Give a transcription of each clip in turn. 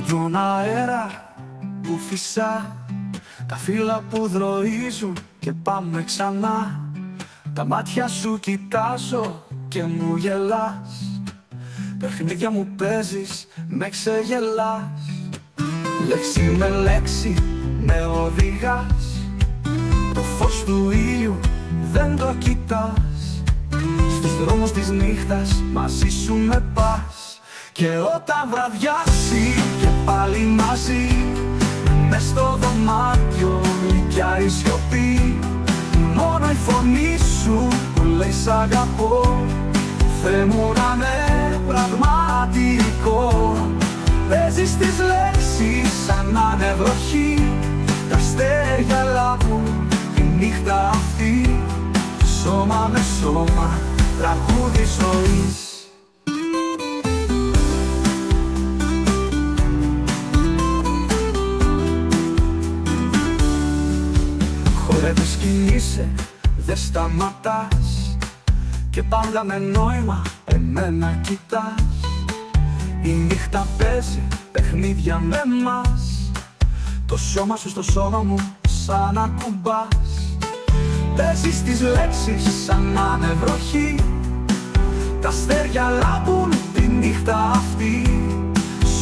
τον αέρα που φυσά, τα φύλλα που δροίζουν και πάμε ξανά. Τα μάτια σου κοιτάζω και μου γελάς, παιχνίδια μου παίζεις, με ξεγελάς. Λέξη με λέξη με οδηγάς, το φως του ήλιου δεν το κοιτάς. Στους δρόμους της νύχτας μαζί σου με πας, και όταν βραδιάσει και πάλι μαζί, μες στο δωμάτιο γλυκιά η σιωπή. Μόνο η φωνή σου που λέει σ' αγαπώ, Θεέ μου να είναι πραγματικό. Παίζεις τις λέξεις σαν να είναι βροχή, τα αστέρια λάβουν τη νύχτα αυτή. Σώμα με σώμα, τραγούδι ζωής. Χορεύεις, κινείσαι, δεν σταματάς, και πάντα με νόημα εμένα κοιτάς. Η νύχτα παίζει παιχνίδια με μας, το σώμα σου στο σώμα μου σαν να κουμπάς. Παίζεις τις λέξεις σαν να είναι βροχή, τα αστέρια λάμπουν τη νύχτα αυτή.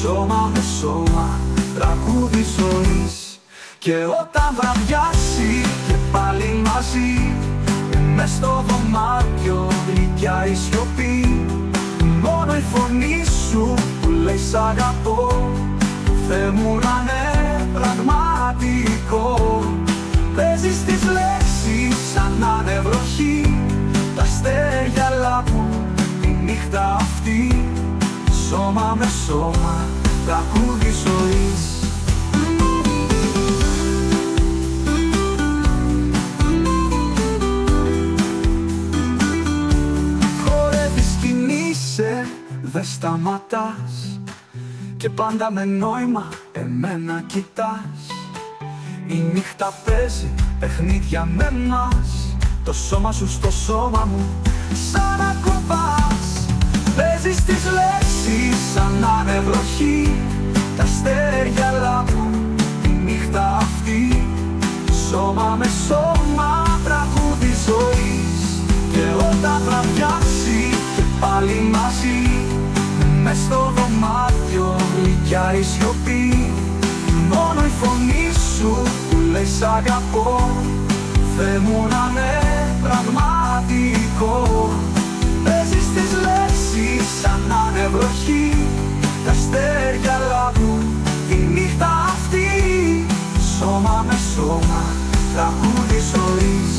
Σώμα με σώμα, τραγούδι ζωής. Και όταν βραδιάσει και πάλι μαζί, μες στο δωμάτιο γλυκιά η σιωπή. Μόνο η φωνή σου που λέει σ' αγαπώ, Θεέ μου να είναι πραγματικό. Παίζεις τις λέξεις σαν να είναι βροχή, τα αστέρια λάβουν τη νύχτα αυτή. Σώμα με σώμα, τραγούδι ζωής. Δεν σταματάς, και πάντα με νόημα εμένα κοιτάς. Η νύχτα παίζει παιχνίδια με μας, το σώμα σου στο σώμα μου σαν να κουμπάς. Παίζεις τις λέξεις σαν να είναι βροχή, τα αστέρια λάβουν τη νύχτα αυτή. Σώμα με σώμα, τραγούδι ζωής. Και όταν βραδιάσει και πάλι μαζί, μες στο δωμάτιο γλυκιά η σιωπή. Μόνο η φωνή σου που λέει σ' αγαπώ, Θεέ μου να είναι πραγματικό. Παίζεις τις λέξεις σαν να είναι βροχή, τα αστέρια λάβουν τη νύχτα αυτή. Σώμα με σώμα, τραγούδι ζωής.